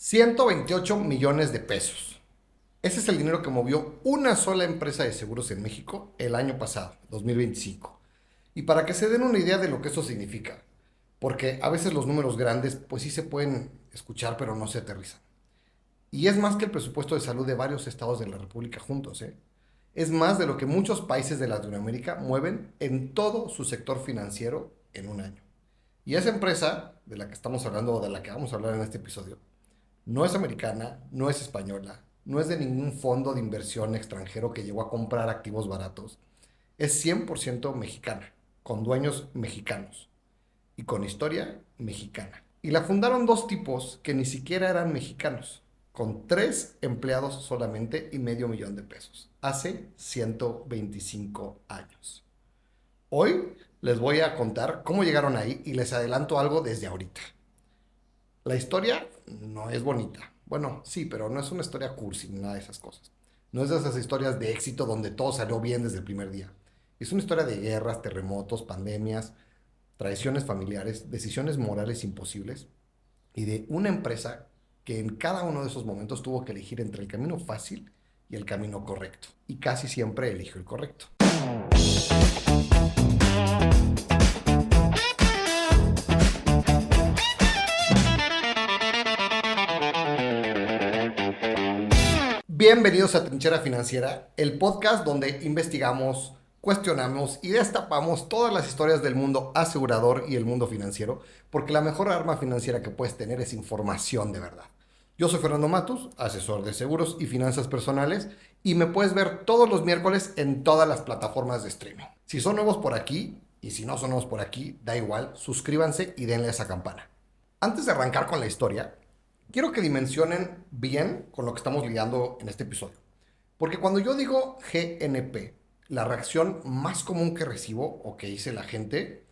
128 millones de pesos. Ese es el dinero que movió una sola empresa de seguros en México el año pasado, 2025. Y para que se den una idea de lo que eso significa, porque a veces los números grandes pues sí se pueden escuchar pero no se aterrizan. Y es más que el presupuesto de salud de varios estados de la República juntos, ¿eh? Es más de lo que muchos países de Latinoamérica mueven en todo su sector financiero en un año. Y esa empresa de la que estamos hablando o de la que vamos a hablar en este episodio no es americana, no es española, no es de ningún fondo de inversión extranjero que llegó a comprar activos baratos. Es 100% mexicana, con dueños mexicanos y con historia mexicana. Y la fundaron dos tipos que ni siquiera eran mexicanos, con 3 empleados solamente y medio millón de pesos, hace 125 años. Hoy les voy a contar cómo llegaron ahí y les adelanto algo desde ahorita. La historia no es bonita. Bueno, sí, pero no es una historia cursi ni nada de esas cosas. No es de esas historias de éxito donde todo salió bien desde el primer día. Es una historia de guerras, terremotos, pandemias, traiciones familiares, decisiones morales imposibles y de una empresa que en cada uno de esos momentos tuvo que elegir entre el camino fácil y el camino correcto. Y casi siempre eligió el correcto. Bienvenidos a Trinchera Financiera, el podcast donde investigamos, cuestionamos y destapamos todas las historias del mundo asegurador y el mundo financiero, porque la mejor arma financiera que puedes tener es información de verdad. Yo soy Fernando Matus, asesor de seguros y finanzas personales, y me puedes ver todos los miércoles en todas las plataformas de streaming. Si son nuevos por aquí, y si no son nuevos por aquí, da igual, suscríbanse y denle a esa campana. Antes de arrancar con la historia, quiero que dimensionen bien con lo que estamos lidiando en este episodio. Porque cuando yo digo GNP, la reacción más común que recibo o que dice la gente,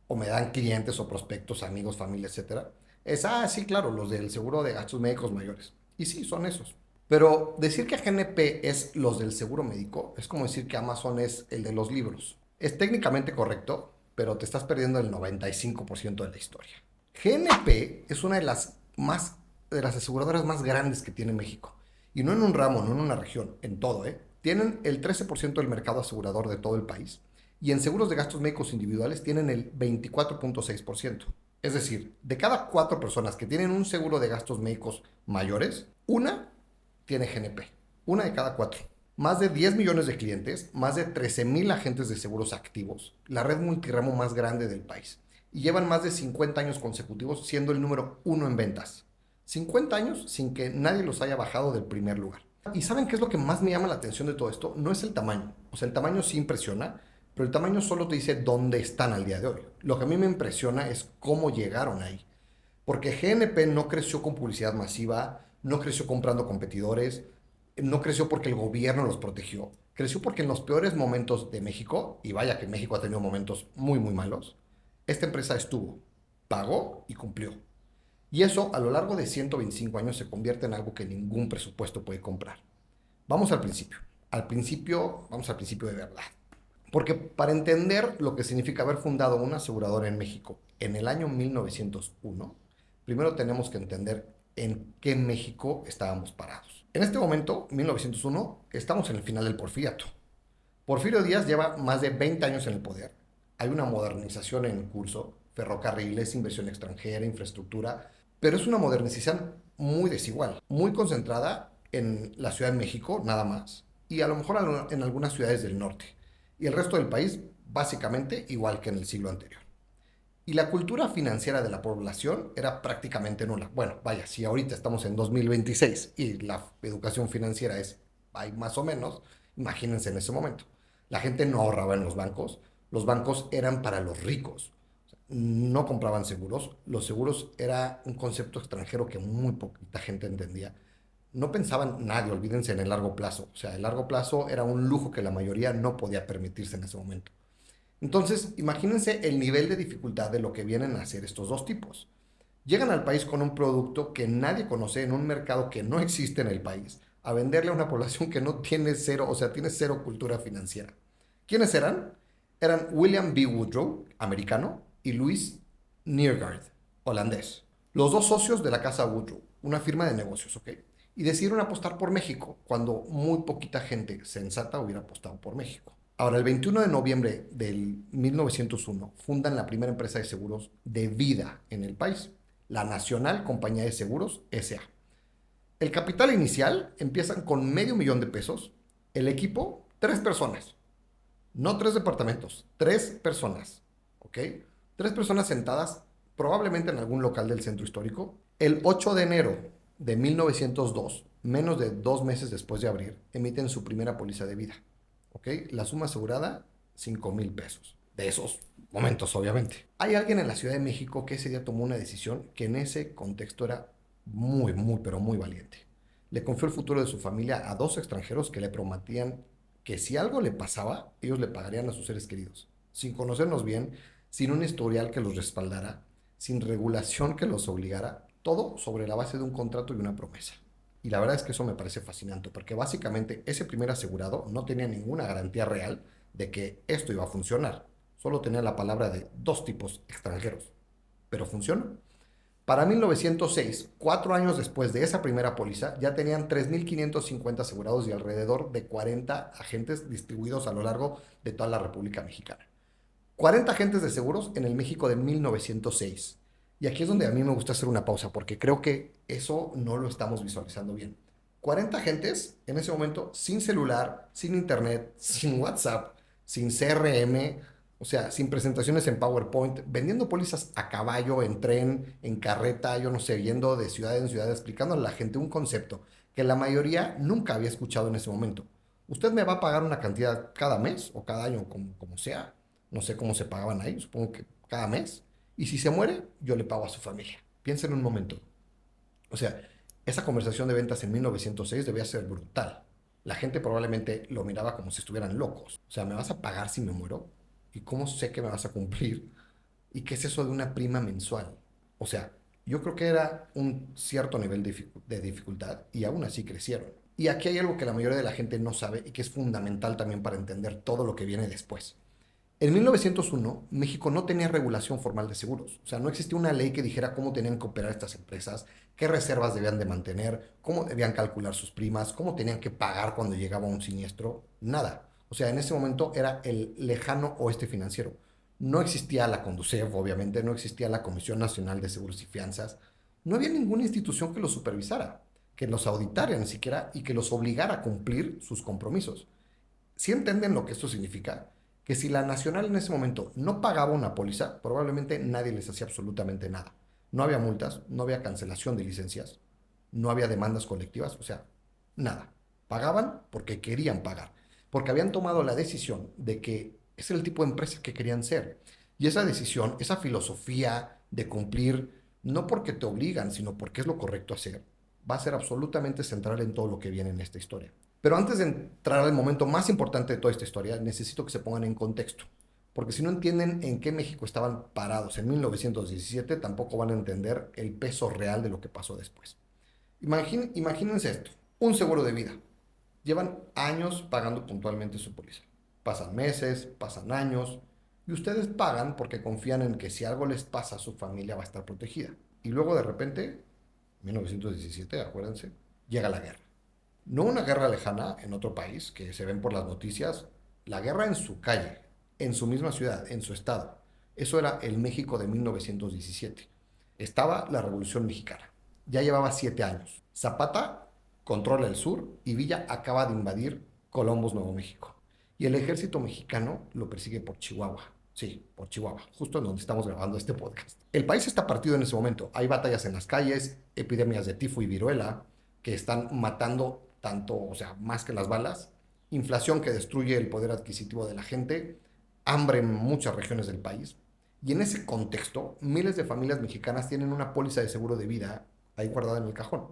o me dan clientes o prospectos, amigos, familia, etcétera, es, sí, claro, los del seguro de gastos médicos mayores. Y sí, son esos. Pero decir que GNP es los del seguro médico es como decir que Amazon es el de los libros. Es técnicamente correcto, pero te estás perdiendo el 95% de la historia. GNP es una de las aseguradoras más grandes que tiene México. Y no en un ramo, no en una región, en todo, ¿eh? Tienen el 13% del mercado asegurador de todo el país. Y en seguros de gastos médicos individuales tienen el 24.6%. Es decir, de cada 4 personas que tienen un seguro de gastos médicos mayores, una tiene GNP. Una de cada 4. Más de 10 millones de clientes, más de 13,000 agentes de seguros activos, la red multiramo más grande del país. Y llevan más de 50 años consecutivos siendo el número uno en ventas. 50 años sin que nadie los haya bajado del primer lugar. ¿Y saben qué es lo que más me llama la atención de todo esto? No es el tamaño. O sea, el tamaño sí impresiona, pero el tamaño solo te dice dónde están al día de hoy. Lo que a mí me impresiona es cómo llegaron ahí. Porque GNP no creció con publicidad masiva, no creció comprando competidores, no creció porque el gobierno los protegió. Creció porque en los peores momentos de México, y vaya que México ha tenido momentos muy, muy malos, esta empresa estuvo, pagó y cumplió. Y eso a lo largo de 125 años se convierte en algo que ningún presupuesto puede comprar. Vamos al principio. Vamos al principio de verdad. Porque para entender lo que significa haber fundado una aseguradora en México en el año 1901, primero tenemos que entender en qué México estábamos parados. En este momento, 1901, estamos en el final del Porfiriato. Porfirio Díaz lleva más de 20 años en el poder. Hay una modernización en curso, ferrocarriles, inversión extranjera, infraestructura, pero es una modernización muy desigual, muy concentrada en la Ciudad de México, nada más, y a lo mejor en algunas ciudades del norte. Y el resto del país, básicamente, igual que en el siglo anterior. Y la cultura financiera de la población era prácticamente nula. Bueno, vaya, si ahorita estamos en 2026 y la educación financiera es, hay más o menos, imagínense en ese momento. La gente no ahorraba en los bancos eran para los ricos, no compraban seguros, los seguros era un concepto extranjero que muy poquita gente entendía. No pensaban nadie, olvídense en el largo plazo, o sea, el largo plazo era un lujo que la mayoría no podía permitirse en ese momento. Entonces, imagínense el nivel de dificultad de lo que vienen a hacer estos dos tipos. Llegan al país con un producto que nadie conoce en un mercado que no existe en el país, a venderle a una población que no tiene cero, o sea, tiene cero cultura financiera. ¿Quiénes eran? Eran William B. Woodrow, americano, y Louis Neergaard, holandés. Los dos socios de la casa Woodrow, una firma de negocios, ¿ok? Y decidieron apostar por México cuando muy poquita gente sensata hubiera apostado por México. Ahora, el 21 de noviembre del 1901 fundan la primera empresa de seguros de vida en el país, la Nacional Compañía de Seguros S.A. El capital inicial empiezan con $500,000 pesos. El equipo, 3 personas. No 3 departamentos, 3 personas. ¿Ok? 3 personas sentadas probablemente en algún local del centro histórico. El 8 de enero de 1902, menos de 2 meses después de abrir, emiten su primera póliza de vida. ¿Ok? La suma asegurada, $5,000 pesos. De esos momentos, obviamente. Hay alguien en la Ciudad de México que ese día tomó una decisión que en ese contexto era muy, muy, pero muy valiente. Le confió el futuro de su familia a 2 extranjeros que le prometían que si algo le pasaba, ellos le pagarían a sus seres queridos, sin conocernos bien, sin un historial que los respaldara, sin regulación que los obligara, todo sobre la base de un contrato y una promesa. Y la verdad es que eso me parece fascinante, porque básicamente ese primer asegurado no tenía ninguna garantía real de que esto iba a funcionar. Solo tenía la palabra de 2 tipos extranjeros. Pero funcionó. Para 1906, 4 años después de esa primera póliza, ya tenían 3,550 asegurados y alrededor de 40 agentes distribuidos a lo largo de toda la República Mexicana. 40 agentes de seguros en el México de 1906. Y aquí es donde a mí me gusta hacer una pausa, porque creo que eso no lo estamos visualizando bien. 40 agentes en ese momento sin celular, sin internet, sin WhatsApp, sin CRM, o sea, sin presentaciones en PowerPoint, vendiendo pólizas a caballo, en tren, en carreta, yo no sé, yendo de ciudad en ciudad, explicando a la gente un concepto que la mayoría nunca había escuchado en ese momento. Usted me va a pagar una cantidad cada mes o cada año, como sea. No sé cómo se pagaban ahí, supongo que cada mes. Y si se muere, yo le pago a su familia. Piensen un momento. O sea, esa conversación de ventas en 1906 debía ser brutal. La gente probablemente lo miraba como si estuvieran locos. O sea, ¿me vas a pagar si me muero? ¿Y cómo sé que me vas a cumplir? ¿Y qué es eso de una prima mensual? O sea, yo creo que era un cierto nivel de dificultad y aún así crecieron. Y aquí hay algo que la mayoría de la gente no sabe y que es fundamental también para entender todo lo que viene después. En 1901, México no tenía regulación formal de seguros. O sea, no existía una ley que dijera cómo tenían que operar estas empresas, qué reservas debían de mantener, cómo debían calcular sus primas, cómo tenían que pagar cuando llegaba un siniestro. Nada. O sea, en ese momento era el lejano oeste financiero. No existía la Conducef, obviamente, no existía la Comisión Nacional de Seguros y Fianzas. No había ninguna institución que los supervisara, que los auditara ni siquiera y que los obligara a cumplir sus compromisos. ¿Sí entienden lo que esto significa? Que si la Nacional en ese momento no pagaba una póliza, probablemente nadie les hacía absolutamente nada. No había multas, no había cancelación de licencias, no había demandas colectivas, o sea, nada. Pagaban porque querían pagar, porque habían tomado la decisión de que ese era el tipo de empresa que querían ser. Y esa decisión, esa filosofía de cumplir, no porque te obligan, sino porque es lo correcto hacer, va a ser absolutamente central en todo lo que viene en esta historia. Pero antes de entrar al momento más importante de toda esta historia, necesito que se pongan en contexto. Porque si no entienden en qué México estaban parados en 1917, tampoco van a entender el peso real de lo que pasó después. Imagínense esto, un seguro de vida. Llevan años pagando puntualmente su póliza. Pasan meses, pasan años, y ustedes pagan porque confían en que si algo les pasa, su familia va a estar protegida. Y luego de repente, 1917, acuérdense, llega la guerra. No una guerra lejana en otro país que se ven por las noticias, la guerra en su calle, en su misma ciudad, en su estado. Eso era el México de 1917. Estaba la Revolución Mexicana. Ya llevaba 7 años. Zapata controla el sur y Villa acaba de invadir Columbus, Nuevo México. Y el ejército mexicano lo persigue por Chihuahua. Sí, por Chihuahua, justo en donde estamos grabando este podcast. El país está partido en ese momento. Hay batallas en las calles, epidemias de tifo y viruela que están matando tanto, o sea, más que las balas, inflación que destruye el poder adquisitivo de la gente, hambre en muchas regiones del país. Y en ese contexto, miles de familias mexicanas tienen una póliza de seguro de vida ahí guardada en el cajón.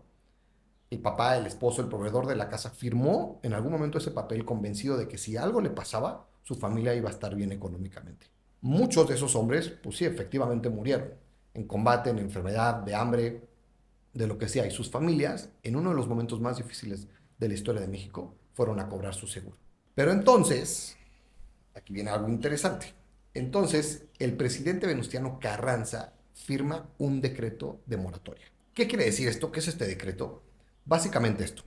El papá, el esposo, el proveedor de la casa firmó en algún momento ese papel convencido de que si algo le pasaba, su familia iba a estar bien económicamente. Muchos de esos hombres, pues sí, efectivamente murieron en combate, en enfermedad, de hambre, de lo que sea. Y sus familias, en uno de los momentos más difíciles de la historia de México, fueron a cobrar su seguro. Pero entonces, aquí viene algo interesante. Entonces, el presidente Venustiano Carranza firma un decreto de moratoria. ¿Qué quiere decir esto? ¿Qué es este decreto? Básicamente esto.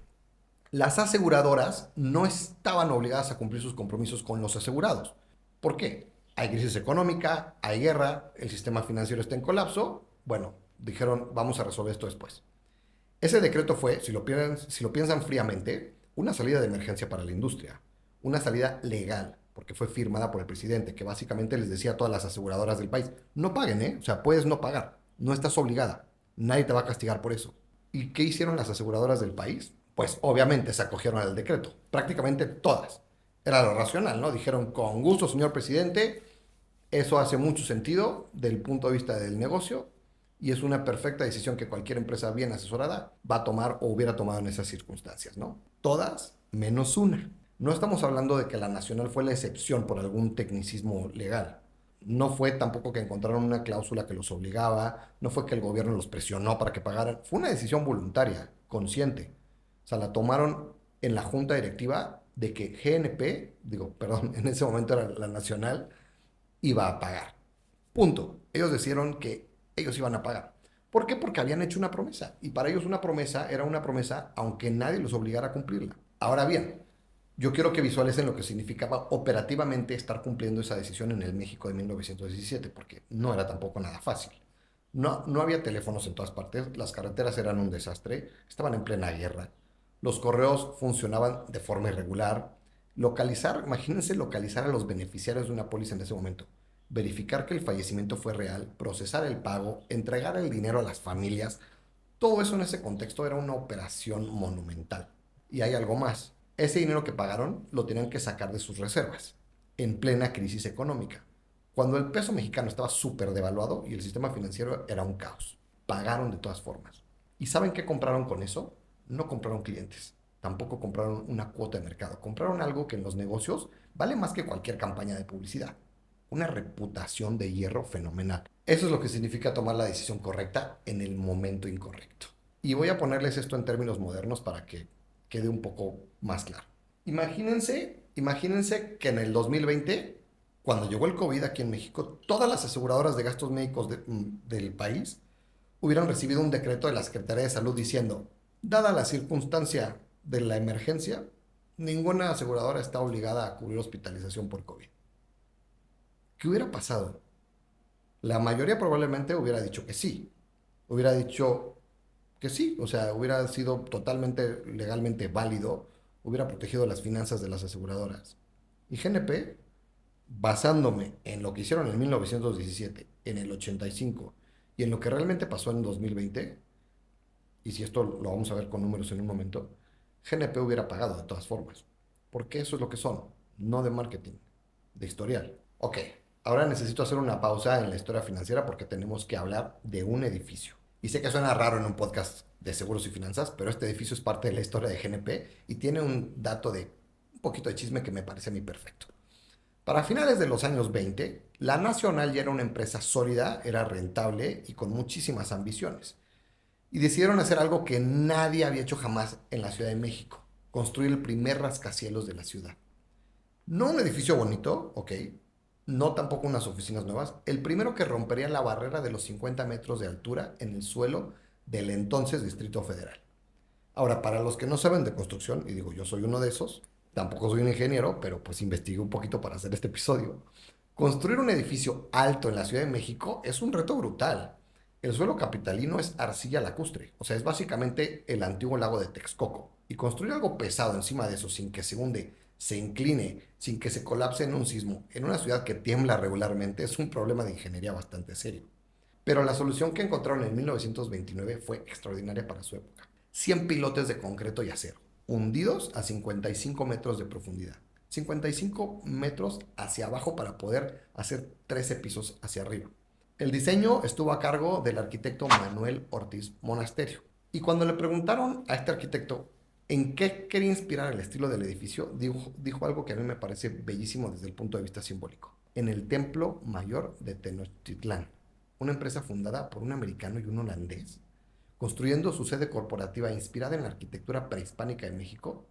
Las aseguradoras no estaban obligadas a cumplir sus compromisos con los asegurados. ¿Por qué? Hay crisis económica, hay guerra, el sistema financiero está en colapso. Bueno, dijeron, vamos a resolver esto después. Ese decreto fue, si lo piensan fríamente, una salida de emergencia para la industria, una salida legal, porque fue firmada por el presidente, que básicamente les decía a todas las aseguradoras del país, no paguen, ¿eh? O sea, puedes no pagar, no estás obligada, nadie te va a castigar por eso. ¿Y qué hicieron las aseguradoras del país? Pues obviamente se acogieron al decreto, prácticamente todas. Era lo racional, ¿no? Dijeron, con gusto, señor presidente, eso hace mucho sentido del punto de vista del negocio y es una perfecta decisión que cualquier empresa bien asesorada va a tomar o hubiera tomado en esas circunstancias, ¿no? Todas menos una. No estamos hablando de que la nacional fue la excepción por algún tecnicismo legal. No fue tampoco que encontraron una cláusula que los obligaba, no fue que el gobierno los presionó para que pagaran. Fue una decisión voluntaria, consciente. O sea, la tomaron en la junta directiva de que GNP, digo, perdón, en ese momento era la nacional, iba a pagar. Punto. Ellos decidieron que ellos iban a pagar. ¿Por qué? Porque habían hecho una promesa. Y para ellos una promesa era una promesa aunque nadie los obligara a cumplirla. Ahora bien, yo quiero que visualicen lo que significaba operativamente estar cumpliendo esa decisión en el México de 1917, porque no era tampoco nada fácil. No había teléfonos en todas partes, las carreteras eran un desastre, estaban en plena guerra, los correos funcionaban de forma irregular. Localizar, imagínense localizar a los beneficiarios de una póliza en ese momento, verificar que el fallecimiento fue real, procesar el pago, entregar el dinero a las familias, todo eso en ese contexto era una operación monumental. Y hay algo más. Ese dinero que pagaron lo tenían que sacar de sus reservas, en plena crisis económica, cuando el peso mexicano estaba súper devaluado y el sistema financiero era un caos. Pagaron de todas formas. ¿Y saben qué compraron con eso? No compraron clientes, tampoco compraron una cuota de mercado. Compraron algo que en los negocios vale más que cualquier campaña de publicidad. Una reputación de hierro fenomenal. Eso es lo que significa tomar la decisión correcta en el momento incorrecto. Y voy a ponerles esto en términos modernos para que quede un poco más claro. Imagínense que en el 2020, cuando llegó el COVID aquí en México, todas las aseguradoras de gastos médicos del país hubieran recibido un decreto de la Secretaría de Salud diciendo, dada la circunstancia de la emergencia, ninguna aseguradora está obligada a cubrir hospitalización por COVID. ¿Qué hubiera pasado? La mayoría probablemente hubiera dicho que sí. Hubiera dicho que sí, o sea, hubiera sido totalmente legalmente válido, hubiera protegido las finanzas de las aseguradoras. Y GNP, basándome en lo que hicieron en 1917, en el 85 y en lo que realmente pasó en 2020, y si esto lo vamos a ver con números en un momento, GNP hubiera pagado de todas formas. Porque eso es lo que son, no de marketing, de historial. Ok, ahora necesito hacer una pausa en la historia financiera porque tenemos que hablar de un edificio. Y sé que suena raro en un podcast de seguros y finanzas, pero este edificio es parte de la historia de GNP y tiene un dato de un poquito de chisme que me parece a mí perfecto. Para finales de los años 20, la Nacional ya era una empresa sólida, era rentable y con muchísimas ambiciones. Y decidieron hacer algo que nadie había hecho jamás en la Ciudad de México, construir el primer rascacielos de la ciudad. No un edificio bonito, ok, no tampoco unas oficinas nuevas, el primero que rompería la barrera de los 50 metros de altura en el suelo del entonces Distrito Federal. Ahora, para los que no saben de construcción, y digo, yo soy uno de esos, tampoco soy un ingeniero, pero pues investigué un poquito para hacer este episodio. Construir un edificio alto en la Ciudad de México es un reto brutal. El suelo capitalino es arcilla lacustre, o sea, es básicamente el antiguo lago de Texcoco. Y construir algo pesado encima de eso sin que se hunde, se incline, sin que se colapse en un sismo, en una ciudad que tiembla regularmente, es un problema de ingeniería bastante serio. Pero la solución que encontraron en 1929 fue extraordinaria para su época. 100 pilotes de concreto y acero, hundidos a 55 metros de profundidad. 55 metros hacia abajo para poder hacer 13 pisos hacia arriba. El diseño estuvo a cargo del arquitecto Manuel Ortiz Monasterio. Y cuando le preguntaron a este arquitecto en qué quería inspirar el estilo del edificio, dijo algo que a mí me parece bellísimo desde el punto de vista simbólico. En el Templo Mayor de Tenochtitlán, una empresa fundada por un americano y un holandés, construyendo su sede corporativa inspirada en la arquitectura prehispánica de México.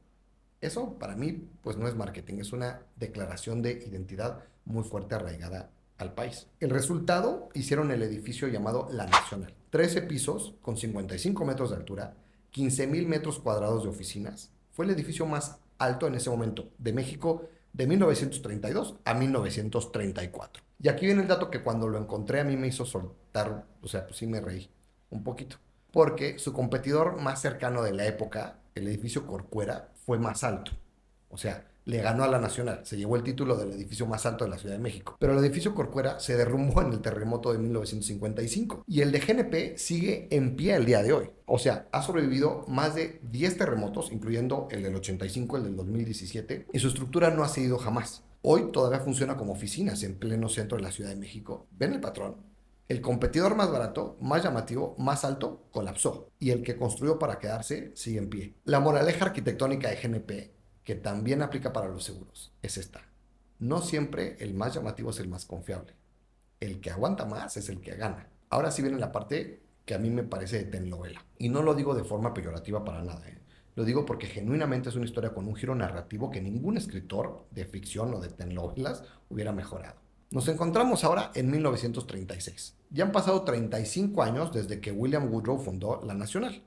Eso para mí pues no es marketing, es una declaración de identidad muy fuerte arraigada al país. El resultado, hicieron el edificio llamado La Nacional. 13 pisos con 55 metros de altura, 15,000 metros cuadrados de oficinas. Fue el edificio más alto en ese momento de México de 1932 a 1934. Y aquí viene el dato que cuando lo encontré a mí me hizo soltar, o sea, pues sí me reí un poquito. Porque su competidor más cercano de la época, el edificio Corcuera, fue más alto. O sea, le ganó a la Nacional, se llevó el título del edificio más alto de la Ciudad de México. Pero el edificio Corcuera se derrumbó en el terremoto de 1955 y el de GNP sigue en pie el día de hoy. O sea, ha sobrevivido más de 10 terremotos, incluyendo el del 85, el del 2017, y su estructura no ha cedido jamás. Hoy todavía funciona como oficinas en pleno centro de la Ciudad de México. ¿Ven el patrón? El competidor más barato, más llamativo, más alto, colapsó. Y el que construyó para quedarse sigue en pie. La moraleja arquitectónica de GNP, que también aplica para los seguros, es esta. No siempre el más llamativo es el más confiable. El que aguanta más es el que gana. Ahora sí viene la parte que a mí me parece de telenovela. Y no lo digo de forma peyorativa para nada. Lo digo porque genuinamente es una historia con un giro narrativo que ningún escritor de ficción o de telenovelas hubiera mejorado. Nos encontramos ahora en 1936. Ya han pasado 35 años desde que William Woodrow fundó La Nacional.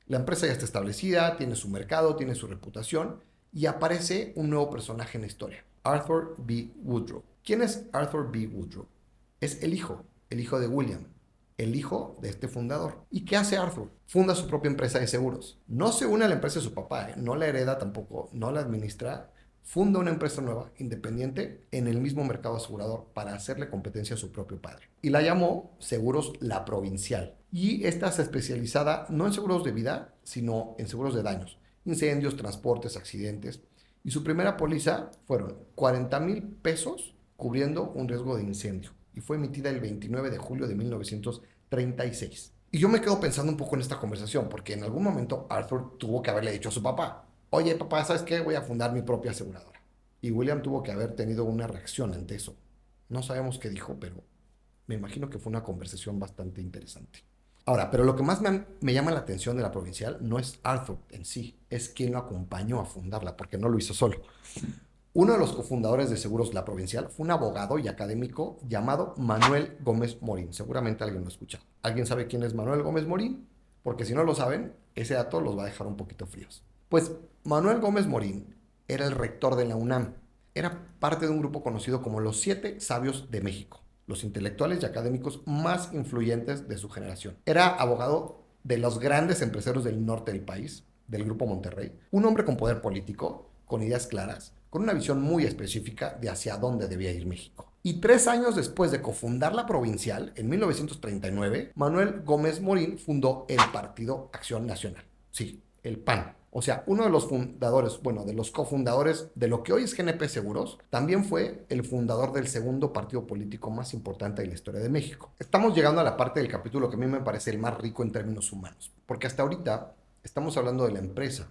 La empresa ya está establecida, tiene su mercado, tiene su reputación y aparece un nuevo personaje en la historia, Arthur B. Woodrow. ¿Quién es Arthur B. Woodrow? Es el hijo de William, el hijo de este fundador. ¿Y qué hace Arthur? Funda su propia empresa de seguros. No se une a la empresa de su papá, no la hereda tampoco, no la administra. Funda una empresa nueva, independiente, en el mismo mercado asegurador para hacerle competencia a su propio padre. Y la llamó Seguros La Provincial. Y esta es especializada no en seguros de vida, sino en seguros de daños, incendios, transportes, accidentes. Y su primera póliza fueron 40,000 pesos cubriendo un riesgo de incendio. Y fue emitida el 29 de julio de 1936. Y yo me quedo pensando un poco en esta conversación, porque en algún momento Arthur tuvo que haberle dicho a su papá, oye papá, ¿sabes qué? Voy a fundar mi propia aseguradora. Y William tuvo que haber tenido una reacción ante eso. No sabemos qué dijo, pero me imagino que fue una conversación bastante interesante. Ahora, pero lo que más me llama la atención de la Provincial no es Arthur en sí, es quien lo acompañó a fundarla, porque no lo hizo solo. Uno de los cofundadores de Seguros La Provincial fue un abogado y académico llamado Manuel Gómez Morín. Seguramente alguien lo ha escuchado. ¿Alguien sabe quién es Manuel Gómez Morín? Porque si no lo saben, ese dato los va a dejar un poquito fríos. Pues Manuel Gómez Morín era el rector de la UNAM. Era parte de un grupo conocido como los 7 Sabios de México, los intelectuales y académicos más influyentes de su generación. Era abogado de los grandes empresarios del norte del país, del Grupo Monterrey, un hombre con poder político, con ideas claras, con una visión muy específica de hacia dónde debía ir México. Y 3 años después de cofundar la Provincial, en 1939, Manuel Gómez Morín fundó el Partido Acción Nacional. Sí, el PAN. O sea, uno de los fundadores, bueno, de los cofundadores de lo que hoy es GNP Seguros, también fue el fundador del segundo partido político más importante de la historia de México. Estamos llegando a la parte del capítulo que a mí me parece el más rico en términos humanos, porque hasta ahorita estamos hablando de la empresa,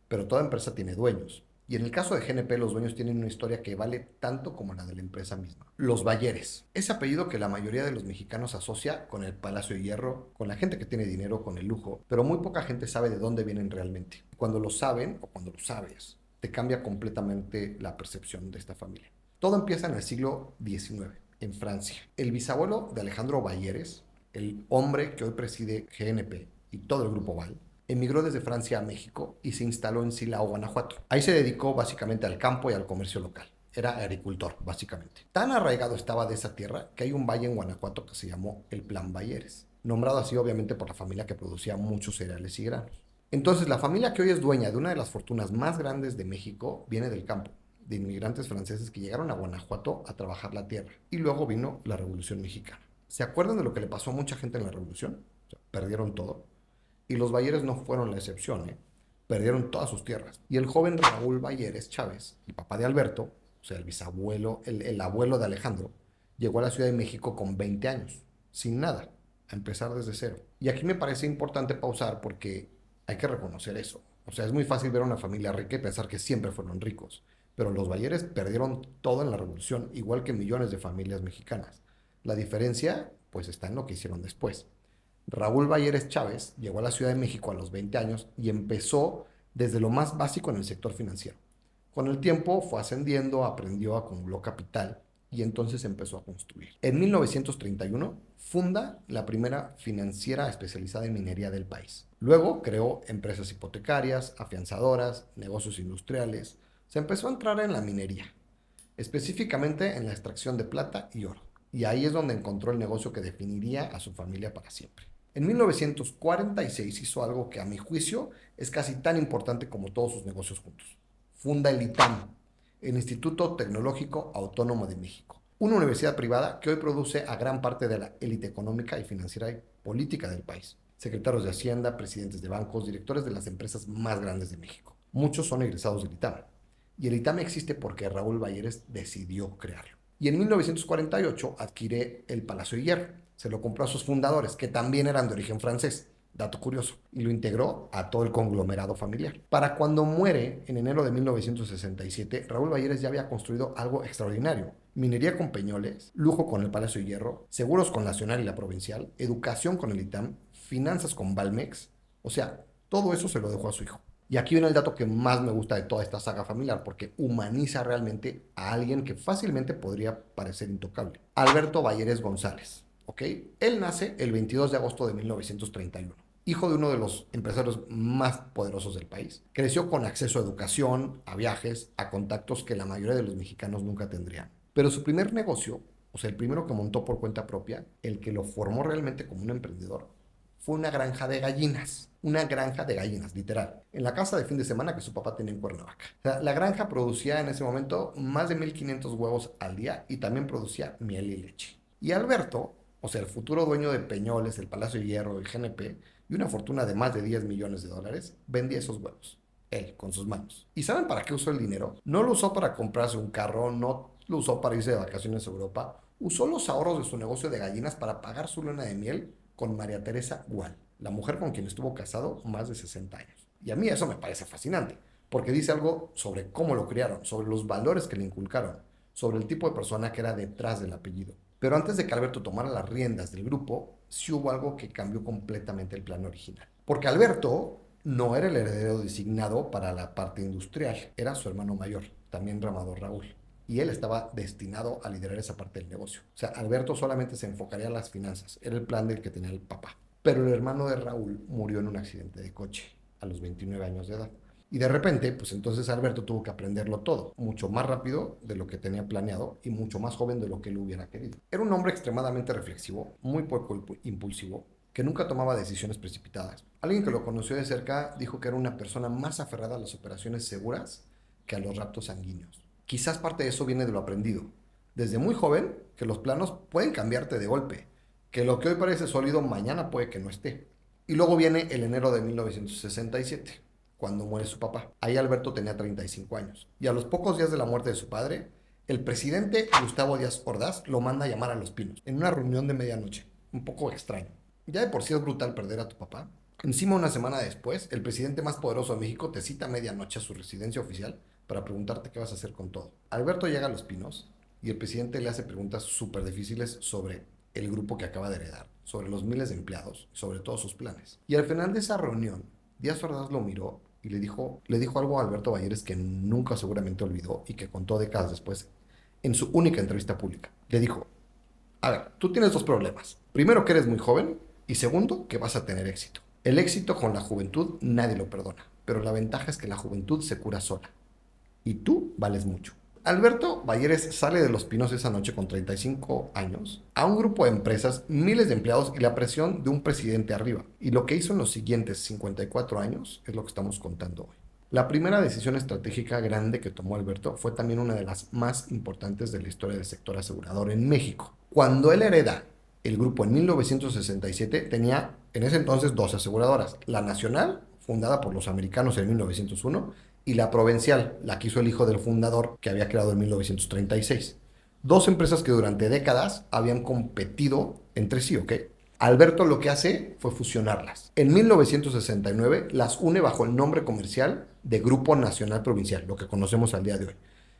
pero toda empresa tiene dueños. Y en el caso de GNP, los dueños tienen una historia que vale tanto como la de la empresa misma. Los Balleres. Ese apellido que la mayoría de los mexicanos asocia con el Palacio de Hierro, con la gente que tiene dinero, con el lujo, pero muy poca gente sabe de dónde vienen realmente. Cuando lo saben, o cuando lo sabes, te cambia completamente la percepción de esta familia. Todo empieza en el siglo XIX, en Francia. El bisabuelo de Alejandro Balleres, el hombre que hoy preside GNP y todo el grupo Val, emigró desde Francia a México y se instaló en Silao, Guanajuato. Ahí se dedicó básicamente al campo y al comercio local. Era agricultor, básicamente. Tan arraigado estaba de esa tierra que hay un valle en Guanajuato que se llamó el Plan Balleres, nombrado así obviamente por la familia que producía muchos cereales y granos. Entonces, la familia que hoy es dueña de una de las fortunas más grandes de México viene del campo, de inmigrantes franceses que llegaron a Guanajuato a trabajar la tierra. Y luego vino la Revolución Mexicana. ¿Se acuerdan de lo que le pasó a mucha gente en la Revolución? O sea, perdieron todo. Y los Balleres no fueron la excepción, ¿eh? Perdieron todas sus tierras. Y el joven Raúl Balleres Chávez, el papá de Alberto, o sea, el bisabuelo, el abuelo de Alejandro, llegó a la Ciudad de México con 20 años, sin nada, a empezar desde cero. Y aquí me parece importante pausar porque hay que reconocer eso. O sea, es muy fácil ver a una familia rica y pensar que siempre fueron ricos. Pero los Balleres perdieron todo en la Revolución, igual que millones de familias mexicanas. La diferencia, pues, está en lo que hicieron después. Raúl Balleres Chávez llegó a la Ciudad de México a los 20 años y empezó desde lo más básico en el sector financiero. Con el tiempo fue ascendiendo, aprendió, acumuló capital y entonces empezó a construir. En 1931 funda la primera financiera especializada en minería del país. Luego creó empresas hipotecarias, afianzadoras, negocios industriales. Se empezó a entrar en la minería, específicamente en la extracción de plata y oro. Y ahí es donde encontró el negocio que definiría a su familia para siempre. En 1946 hizo algo que a mi juicio es casi tan importante como todos sus negocios juntos. Funda el ITAM, el Instituto Tecnológico Autónomo de México, una universidad privada que hoy produce a gran parte de la élite económica y financiera y política del país. Secretarios de Hacienda, presidentes de bancos, directores de las empresas más grandes de México. Muchos son egresados del ITAM. Y el ITAM existe porque Raúl Balleres decidió crearlo. Y en 1948 adquiere el Palacio de Hierro. Se lo compró a sus fundadores, que también eran de origen francés, dato curioso, y lo integró a todo el conglomerado familiar. Para cuando muere, en enero de 1967, Raúl Balleres ya había construido algo extraordinario. Minería con Peñoles, lujo con el Palacio de Hierro, seguros con Nacional y la Provincial, educación con el ITAM, finanzas con Valmex. O sea, todo eso se lo dejó a su hijo. Y aquí viene el dato que más me gusta de toda esta saga familiar, porque humaniza realmente a alguien que fácilmente podría parecer intocable. Alberto Balleres González, ¿ok? Él nace el 22 de agosto de 1931, hijo de uno de los empresarios más poderosos del país. Creció con acceso a educación, a viajes, a contactos que la mayoría de los mexicanos nunca tendrían. Pero su primer negocio, o sea, el primero que montó por cuenta propia, el que lo formó realmente como un emprendedor, fue una granja de gallinas. Una granja de gallinas, literal. En la casa de fin de semana que su papá tenía en Cuernavaca. O sea, la granja producía en ese momento más de 1,500 huevos al día y también producía miel y leche. Y Alberto, o sea, el futuro dueño de Peñoles, el Palacio de Hierro, el GNP, y una fortuna de más de 10 millones de dólares, vendía esos huevos. Él, con sus manos. ¿Y saben para qué usó el dinero? No lo usó para comprarse un carro, no lo usó para irse de vacaciones a Europa. Usó los ahorros de su negocio de gallinas para pagar su luna de miel con María Teresa Gual, la mujer con quien estuvo casado más de 60 años. Y a mí eso me parece fascinante, porque dice algo sobre cómo lo criaron, sobre los valores que le inculcaron, sobre el tipo de persona que era detrás del apellido. Pero antes de que Alberto tomara las riendas del grupo, sí hubo algo que cambió completamente el plan original. Porque Alberto no era el heredero designado para la parte industrial, era su hermano mayor, también llamado Raúl. Y él estaba destinado a liderar esa parte del negocio. O sea, Alberto solamente se enfocaría en las finanzas. Era el plan del que tenía el papá. Pero el hermano de Raúl murió en un accidente de coche a los 29 años de edad. Y de repente, pues entonces Alberto tuvo que aprenderlo todo, mucho más rápido de lo que tenía planeado y mucho más joven de lo que él hubiera querido. Era un hombre extremadamente reflexivo, muy poco impulsivo, que nunca tomaba decisiones precipitadas. Alguien que lo conoció de cerca dijo que era una persona más aferrada a las operaciones seguras que a los raptos sanguíneos. Quizás parte de eso viene de lo aprendido. Desde muy joven, que los planos pueden cambiarte de golpe, que lo que hoy parece sólido mañana puede que no esté. Y luego viene el enero de 1967, cuando muere su papá. Ahí Alberto tenía 35 años. Y a los pocos días de la muerte de su padre, el presidente Gustavo Díaz Ordaz lo manda a llamar a Los Pinos, en una reunión de medianoche. Un poco extraño. Ya de por sí es brutal perder a tu papá. Encima, una semana después, el presidente más poderoso de México te cita a medianoche a su residencia oficial para preguntarte qué vas a hacer con todo. Alberto llega a Los Pinos y el presidente le hace preguntas súper difíciles sobre el grupo que acaba de heredar, sobre los miles de empleados, sobre todos sus planes. Y al final de esa reunión, Díaz Ordaz lo miró y le dijo algo a Alberto Balleres que nunca seguramente olvidó y que contó décadas después en su única entrevista pública. Le dijo: a ver, tú tienes dos problemas. Primero, que eres muy joven, y segundo, que vas a tener éxito. El éxito con la juventud nadie lo perdona, pero la ventaja es que la juventud se cura sola. Y tú vales mucho. Alberto Balleres sale de Los Pinos esa noche con 35 años, a un grupo de empresas, miles de empleados y la presión de un presidente arriba. Y lo que hizo en los siguientes 54 años es lo que estamos contando hoy. La primera decisión estratégica grande que tomó Alberto fue también una de las más importantes de la historia del sector asegurador en México. Cuando él hereda el grupo en 1967, tenía en ese entonces dos aseguradoras: la Nacional, fundada por los americanos en 1901, y la Provincial, la que hizo el hijo del fundador, que había creado en 1936. Dos empresas que durante décadas habían competido entre sí, ¿ok? Alberto lo que hace fue fusionarlas. En 1969 las une bajo el nombre comercial de Grupo Nacional Provincial, lo que conocemos al día de hoy.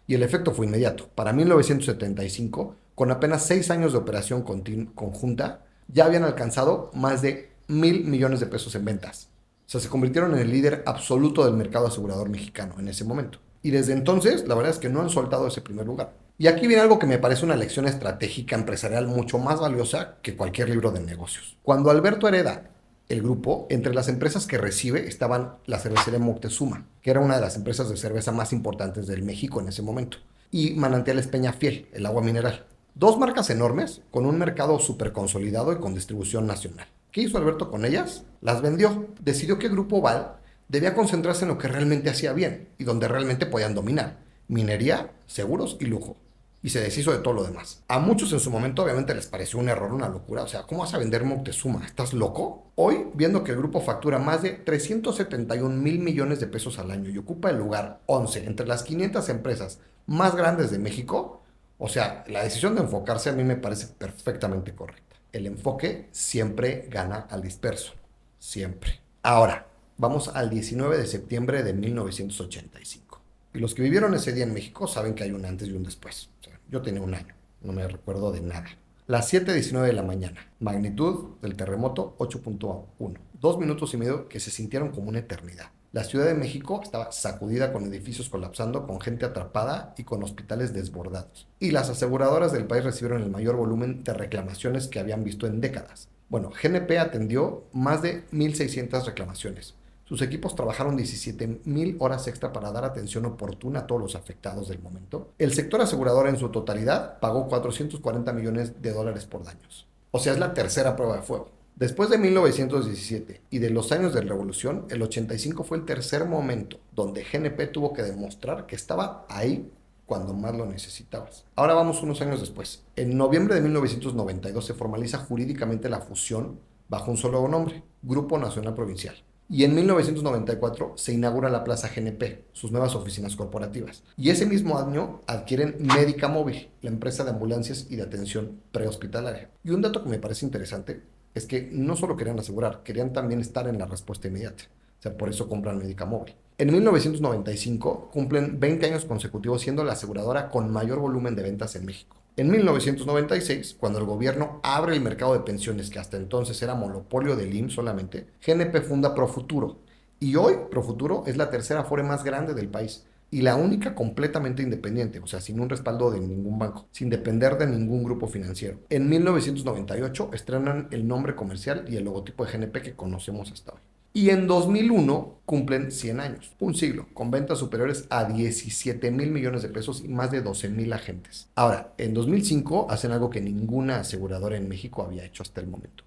Y el efecto fue inmediato. Para 1975, con apenas 6 años de operación conjunta, ya habían alcanzado más de 1,000 millones de pesos en ventas. O sea, se convirtieron en el líder absoluto del mercado asegurador mexicano en ese momento. Y desde entonces, la verdad es que no han soltado ese primer lugar. Y aquí viene algo que me parece una lección estratégica empresarial mucho más valiosa que cualquier libro de negocios. Cuando Alberto hereda el grupo, entre las empresas que recibe estaban la cervecería Moctezuma, que era una de las empresas de cerveza más importantes del México en ese momento, y Manantiales Peñafiel, el agua mineral. Dos marcas enormes con un mercado súper consolidado y con distribución nacional. ¿Qué hizo Alberto con ellas? Las vendió. Decidió que Grupo Val debía concentrarse en lo que realmente hacía bien y donde realmente podían dominar: minería, seguros y lujo. Y se deshizo de todo lo demás. A muchos en su momento obviamente les pareció un error, una locura. O sea, ¿cómo vas a vender Moctezuma? ¿Estás loco? Hoy, viendo que el grupo factura más de 371 mil millones de pesos al año y ocupa el lugar 11 entre las 500 empresas más grandes de México, o sea, la decisión de enfocarse a mí me parece perfectamente correcta. El enfoque siempre gana al disperso. Siempre. Ahora, vamos al 19 de septiembre de 1985. Y los que vivieron ese día en México saben que hay un antes y un después. O sea, yo tenía un año, no me recuerdo de nada. Las 7:19 de la mañana, magnitud del terremoto 8.1. 2 minutos y medio que se sintieron como una eternidad. La Ciudad de México estaba sacudida con edificios colapsando, con gente atrapada y con hospitales desbordados. Y las aseguradoras del país recibieron el mayor volumen de reclamaciones que habían visto en décadas. Bueno, GNP atendió más de 1,600 reclamaciones. Sus equipos trabajaron 17,000 horas extra para dar atención oportuna a todos los afectados del momento. El sector asegurador en su totalidad pagó 440 millones de dólares por daños. O sea, es la tercera prueba de fuego. Después de 1917 y de los años de revolución, el 85 fue el tercer momento donde GNP tuvo que demostrar que estaba ahí cuando más lo necesitabas. Ahora vamos unos años después. En noviembre de 1992 se formaliza jurídicamente la fusión bajo un solo nombre: Grupo Nacional Provincial. Y en 1994 se inaugura la Plaza GNP, sus nuevas oficinas corporativas. Y ese mismo año adquieren Médica Móvil, la empresa de ambulancias y de atención prehospitalaria. Y un dato que me parece interesante es que no solo querían asegurar, querían también estar en la respuesta inmediata. O sea, por eso compran Médica Móvil. En 1995 cumplen 20 años consecutivos siendo la aseguradora con mayor volumen de ventas en México. En 1996, cuando el gobierno abre el mercado de pensiones, que hasta entonces era monopolio del IMSS solamente, GNP funda Profuturo. Y hoy Profuturo es la tercera afore más grande del país y la única completamente independiente, o sea, sin un respaldo de ningún banco, sin depender de ningún grupo financiero. En 1998 estrenan el nombre comercial y el logotipo de GNP que conocemos hasta hoy. Y en 2001 cumplen 100 años, un siglo, con ventas superiores a 17,000 millones de pesos y más de 12,000 agentes. Ahora, en 2005 hacen algo que ninguna aseguradora en México había hecho hasta el momento: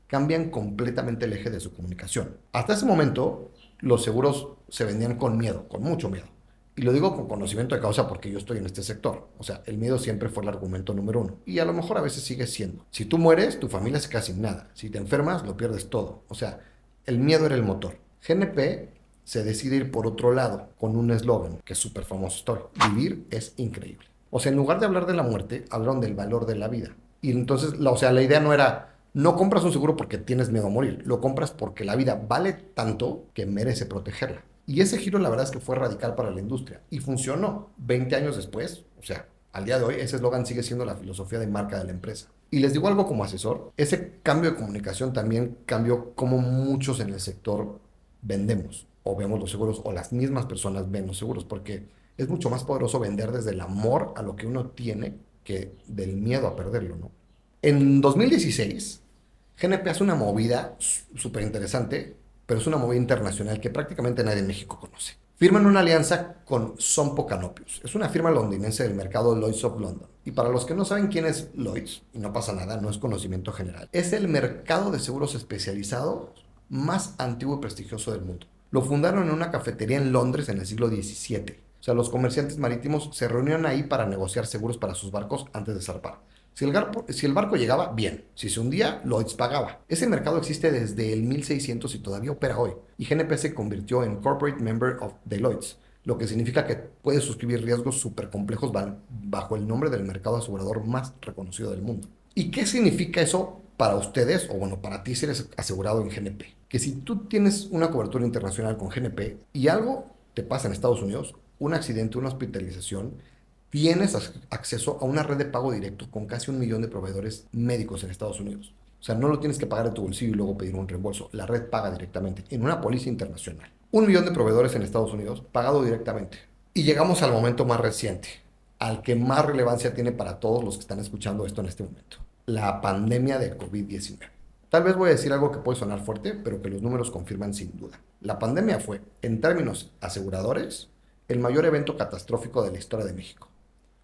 cambian completamente el eje de su comunicación. Hasta ese momento, los seguros se vendían con miedo, con mucho miedo. Y lo digo con conocimiento de causa porque yo estoy en este sector. O sea, el miedo siempre fue el argumento número uno. Y a lo mejor a veces sigue siendo. Si tú mueres, tu familia se queda sin nada. Si te enfermas, lo pierdes todo. O sea, el miedo era el motor. GNP se decide ir por otro lado con un eslogan que es súper famoso: estoy. Vivir es increíble. O sea, en lugar de hablar de la muerte, hablaron del valor de la vida. Y entonces, la idea no era: no compras un seguro porque tienes miedo a morir, lo compras porque la vida vale tanto que merece protegerla. Y ese giro la verdad es que fue radical para la industria y funcionó. 20 años después, o sea, al día de hoy, ese eslogan sigue siendo la filosofía de marca de la empresa. Y les digo algo como asesor: ese cambio de comunicación también cambió cómo muchos en el sector vendemos o vemos los seguros, o las mismas personas ven los seguros, porque es mucho más poderoso vender desde el amor a lo que uno tiene que del miedo a perderlo, ¿no? En 2016, GNP hace una movida súper interesante, pero es una movida internacional que prácticamente nadie en México conoce. Firman una alianza con Sompo Canopius. Es una firma londinense del mercado Lloyd's of London. Y para los que no saben quién es Lloyd's, y no pasa nada, no es conocimiento general, es el mercado de seguros especializado más antiguo y prestigioso del mundo. Lo fundaron en una cafetería en Londres en el siglo XVII. O sea, los comerciantes marítimos se reunían ahí para negociar seguros para sus barcos antes de zarpar. Si el barco llegaba, bien. Si se hundía, Lloyd's pagaba. Ese mercado existe desde el 1600 y todavía opera hoy. Y GNP se convirtió en Corporate Member of the Lloyd's, lo que significa que puede suscribir riesgos súper complejos bajo el nombre del mercado asegurador más reconocido del mundo. ¿Y qué significa eso para ustedes? O bueno, para ti si eres asegurado en GNP. Que si tú tienes una cobertura internacional con GNP y algo te pasa en Estados Unidos, un accidente, una hospitalización, tienes acceso a una red de pago directo con casi 1 millón de proveedores médicos en Estados Unidos. O sea, no lo tienes que pagar de tu bolsillo y luego pedir un reembolso. La red paga directamente en una póliza internacional. 1 millón de proveedores en Estados Unidos pagado directamente. Y llegamos al momento más reciente. al que más relevancia tiene para todos los que están escuchando esto en este momento. La pandemia de COVID-19. Tal vez voy a decir algo que puede sonar fuerte, pero que los números confirman sin duda. La pandemia fue, en términos aseguradores, el mayor evento catastrófico de la historia de México.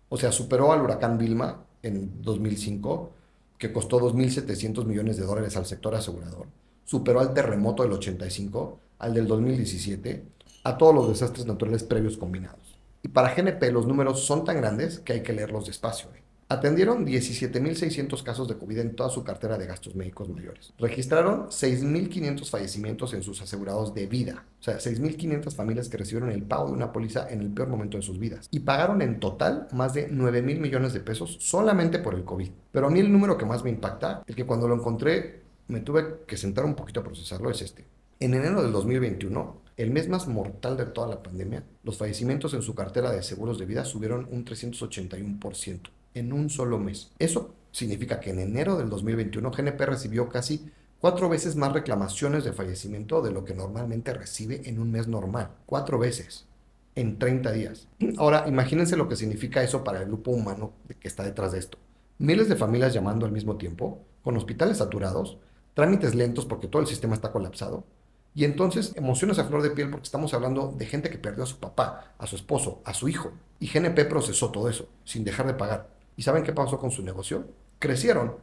O sea, superó al huracán Vilma en 2005, que costó 2.700 millones de dólares al sector asegurador. Superó al terremoto del 85, al del 2017, a todos los desastres naturales previos combinados. Y para GNP los números son tan grandes que hay que leerlos despacio. Atendieron 17.600 casos de COVID en toda su cartera de gastos médicos mayores. Registraron 6.500 fallecimientos en sus asegurados de vida. O sea, 6.500 familias que recibieron el pago de una póliza en el peor momento de sus vidas. Y pagaron en total más de 9.000 millones de pesos solamente por el COVID. Pero a mí el número que más me impacta, el que cuando lo encontré me tuve que sentar un poquito a procesarlo, es este. En enero del 2021, el mes más mortal de toda la pandemia, los fallecimientos en su cartera de seguros de vida subieron un 381% en un solo mes. Eso significa que en enero del 2021 GNP recibió casi 4 veces más reclamaciones de fallecimiento de lo que normalmente recibe en un mes normal. 4 veces en 30 días. Ahora, imagínense lo que significa eso para el grupo humano que está detrás de esto. Miles de familias llamando al mismo tiempo, con hospitales saturados, trámites lentos porque todo el sistema está colapsado, y entonces emociones a flor de piel porque estamos hablando de gente que perdió a su papá, a su esposo, a su hijo. Y GNP procesó todo eso sin dejar de pagar. ¿Y saben qué pasó con su negocio? Crecieron.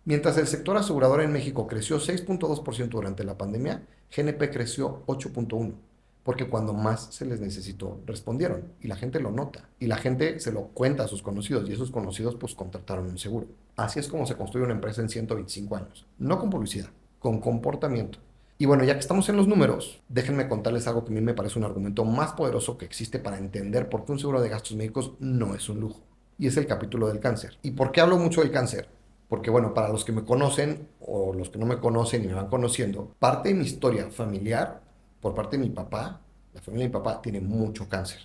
Mientras el sector asegurador en México creció 6.2% durante la pandemia, GNP creció 8.1%. Porque cuando más se les necesitó, respondieron. Y la gente lo nota. Y la gente se lo cuenta a sus conocidos. Y esos conocidos pues contrataron un seguro. Así es como se construye una empresa en 125 años. No con publicidad, con comportamiento. Y bueno, ya que estamos en los números, déjenme contarles algo que a mí me parece un argumento más poderoso que existe para entender por qué un seguro de gastos médicos no es un lujo. Y es el capítulo del cáncer. ¿Y por qué hablo mucho del cáncer? Porque bueno, para los que me conocen o los que no me conocen y me van conociendo, parte de mi historia familiar, por parte de mi papá, la familia de mi papá tiene mucho cáncer,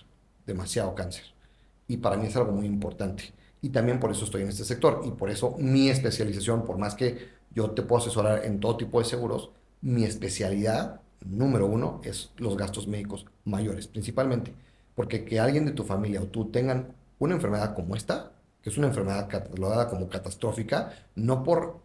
demasiado cáncer. Y para mí es algo muy importante. Y también por eso estoy en este sector y por eso mi especialización, por más que yo te puedo asesorar en todo tipo de seguros, mi especialidad número uno es los gastos médicos mayores, principalmente. Porque que alguien de tu familia o tú tengan una enfermedad como esta, que es una enfermedad catalogada como catastrófica, no por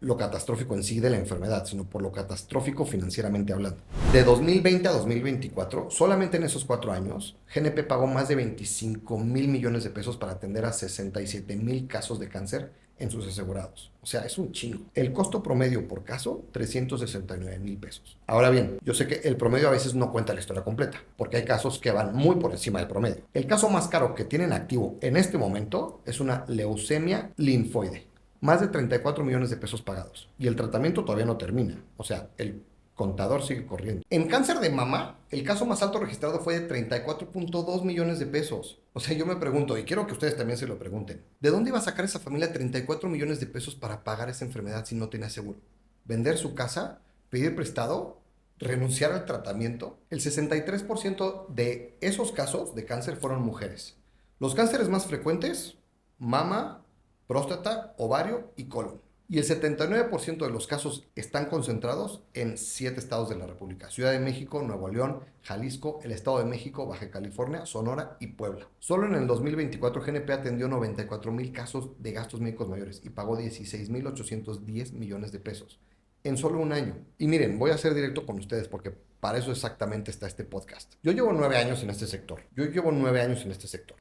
lo catastrófico en sí de la enfermedad, sino por lo catastrófico financieramente hablando. De 2020 a 2024, solamente en esos 4 años, GNP pagó más de 25.000 millones de pesos para atender a 67.000 casos de cáncer en sus asegurados. O sea, es un chingo. El costo promedio por caso, 369.000 pesos. Ahora bien, yo sé que el promedio a veces no cuenta la historia completa, porque hay casos que van muy por encima del promedio. El caso más caro que tienen activo en este momento es una leucemia linfoide. Más de 34 millones de pesos pagados. Y el tratamiento todavía no termina. O sea, el contador sigue corriendo. En cáncer de mama, el caso más alto registrado fue de 34.2 millones de pesos. O sea, yo me pregunto, y quiero que ustedes también se lo pregunten, ¿de dónde iba a sacar esa familia 34 millones de pesos para pagar esa enfermedad si no tenía seguro? ¿Vender su casa? ¿Pedir prestado? ¿Renunciar al tratamiento? El 63% de esos casos de cáncer fueron mujeres. Los cánceres más frecuentes, mama, próstata, ovario y colon. Y el 79% de los casos están concentrados en 7 estados de la República: Ciudad de México, Nuevo León, Jalisco, el Estado de México, Baja California, Sonora y Puebla. Solo en el 2024 GNP atendió 94.000 casos de gastos médicos mayores y pagó 16.810 millones de pesos en solo un año. Y miren, voy a ser directo con ustedes porque para eso exactamente está este podcast. Yo llevo 9 años en este sector. Y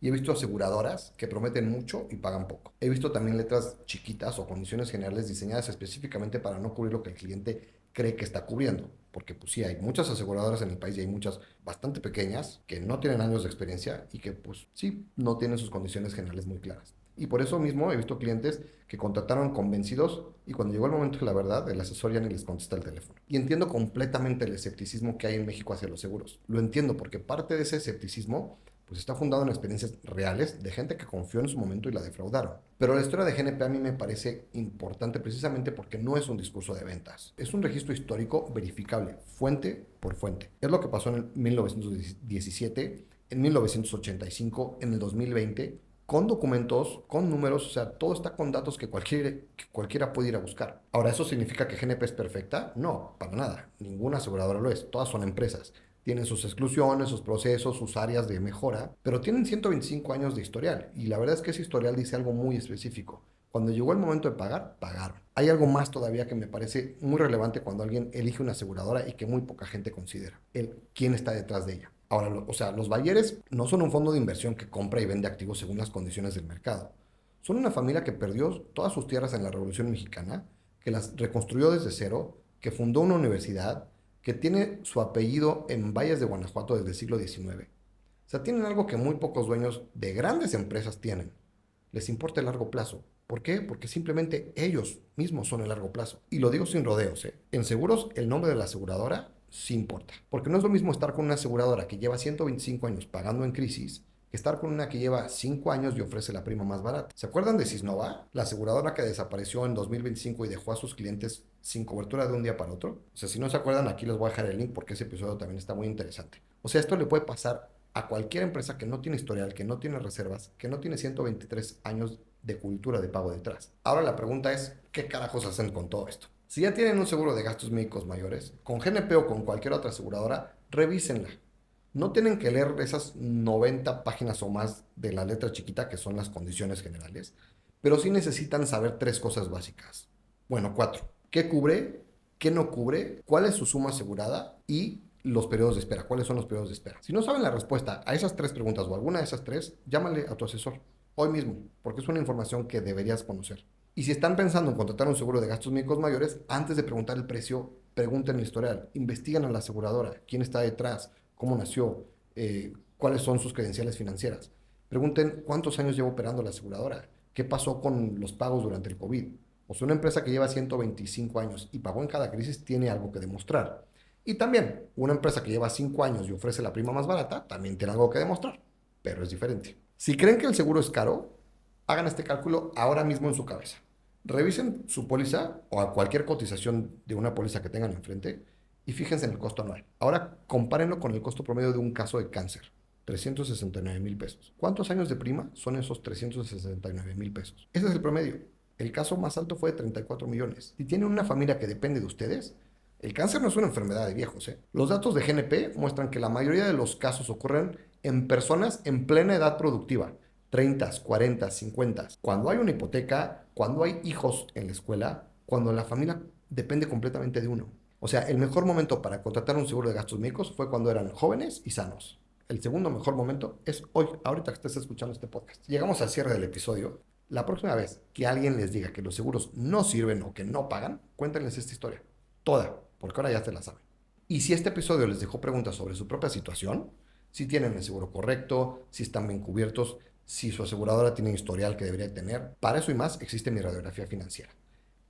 he visto aseguradoras que prometen mucho y pagan poco. He visto también letras chiquitas o condiciones generales diseñadas específicamente para no cubrir lo que el cliente cree que está cubriendo. Porque pues sí, hay muchas aseguradoras en el país y hay muchas bastante pequeñas que no tienen años de experiencia y que pues sí, no tienen sus condiciones generales muy claras. Y por eso mismo he visto clientes que contrataron convencidos y cuando llegó el momento de la verdad, el asesor ya ni les contesta el teléfono. Y entiendo completamente el escepticismo que hay en México hacia los seguros. Lo entiendo porque parte de ese escepticismo pues está fundado en experiencias reales de gente que confió en su momento y la defraudaron. Pero la historia de GNP a mí me parece importante precisamente porque no es un discurso de ventas. Es un registro histórico verificable, fuente por fuente. Es lo que pasó en el 1917, en 1985, en el 2020, con documentos, con números, o sea, todo está con datos que cualquiera puede ir a buscar. Ahora, ¿eso significa que GNP es perfecta? No, para nada. Ninguna aseguradora lo es. Todas son empresas. Tienen sus exclusiones, sus procesos, sus áreas de mejora, pero tienen 125 años de historial. Y la verdad es que ese historial dice algo muy específico. Cuando llegó el momento de pagar, pagaron. Hay algo más todavía que me parece muy relevante cuando alguien elige una aseguradora y que muy poca gente considera. Quién está detrás de ella. Ahora, los Bayeres no son un fondo de inversión que compra y vende activos según las condiciones del mercado. Son una familia que perdió todas sus tierras en la Revolución Mexicana, que las reconstruyó desde cero, que fundó una universidad, que tiene su apellido en Valles de Guanajuato desde el siglo XIX. O sea, tienen algo que muy pocos dueños de grandes empresas tienen. Les importa el largo plazo. ¿Por qué? Porque simplemente ellos mismos son el largo plazo. Y lo digo sin rodeos, ¿eh? En seguros, el nombre de la aseguradora sí importa. Porque no es lo mismo estar con una aseguradora que lleva 125 años pagando en crisis que estar con una que lleva 5 años y ofrece la prima más barata. ¿Se acuerdan de Sisnova? La aseguradora que desapareció en 2025 y dejó a sus clientes sin cobertura de un día para otro. O sea, si no se acuerdan, aquí les voy a dejar el link porque ese episodio también está muy interesante. O sea, esto le puede pasar a cualquier empresa que no tiene historial, que no tiene reservas, que no tiene 123 años de cultura de pago detrás. Ahora la pregunta es, ¿qué carajos hacen con todo esto? Si ya tienen un seguro de gastos médicos mayores, con GNP o con cualquier otra aseguradora, revísenla. No tienen que leer esas 90 páginas o más de la letra chiquita que son las condiciones generales, pero sí necesitan saber 3 cosas básicas. Bueno, 4. ¿Qué cubre? ¿Qué no cubre? ¿Cuál es su suma asegurada? Y los periodos de espera. ¿Cuáles son los periodos de espera? Si no saben la respuesta a esas 3 preguntas o alguna de esas 3, llámale a tu asesor hoy mismo, porque es una información que deberías conocer. Y si están pensando en contratar un seguro de gastos médicos mayores, antes de preguntar el precio, pregunten el historial, investiguen a la aseguradora, quién está detrás, cómo nació, cuáles son sus credenciales financieras. Pregunten cuántos años lleva operando la aseguradora, qué pasó con los pagos durante el COVID. O sea, una empresa que lleva 125 años y pagó en cada crisis tiene algo que demostrar. Y también, una empresa que lleva 5 años y ofrece la prima más barata también tiene algo que demostrar, pero es diferente. Si creen que el seguro es caro, hagan este cálculo ahora mismo en su cabeza. Revisen su póliza o a cualquier cotización de una póliza que tengan enfrente y fíjense en el costo anual. Ahora compárenlo con el costo promedio de un caso de cáncer, 369,000 pesos. ¿Cuántos años de prima son esos 369,000 pesos? Ese es el promedio. El caso más alto fue de 34 millones. Si tienen una familia que depende de ustedes, el cáncer no es una enfermedad de viejos, ¿eh? Los datos de GNP muestran que la mayoría de los casos ocurren en personas en plena edad productiva, 30, 40, 50. Cuando hay una hipoteca, cuando hay hijos en la escuela, cuando la familia depende completamente de uno. O sea, el mejor momento para contratar un seguro de gastos médicos fue cuando eran jóvenes y sanos. El segundo mejor momento es hoy, ahorita que estés escuchando este podcast. Llegamos al cierre del episodio. La próxima vez que alguien les diga que los seguros no sirven o que no pagan, cuéntenles esta historia. Toda, porque ahora ya se la saben. Y si este episodio les dejó preguntas sobre su propia situación, si tienen el seguro correcto, si están bien cubiertos, si su aseguradora tiene historial que debería tener, para eso y más existe mi radiografía financiera.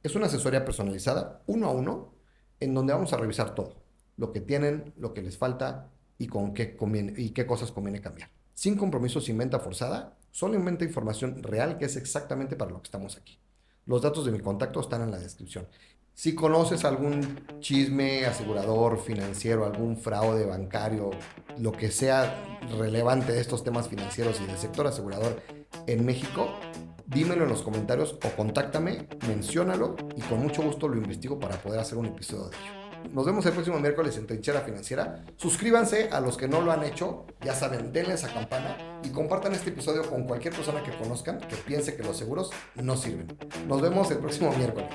Es una asesoría personalizada, 1 a 1, en donde vamos a revisar todo. Lo que tienen, lo que les falta y con qué conviene, y qué cosas conviene cambiar. Sin compromiso, sin venta forzada, solo inventa información real que es exactamente para lo que estamos aquí. Los datos de mi contacto están en la descripción. Si conoces algún chisme asegurador, financiero, algún fraude bancario, lo que sea relevante de estos temas financieros y del sector asegurador en México, dímelo en los comentarios o contáctame, menciónalo y con mucho gusto lo investigo para poder hacer un episodio de ello. Nos vemos el próximo miércoles en Trinchera Financiera. Suscríbanse a los que no lo han hecho, ya saben, denle esa campana y compartan este episodio con cualquier persona que conozcan que piense que los seguros no sirven. Nos vemos el próximo miércoles.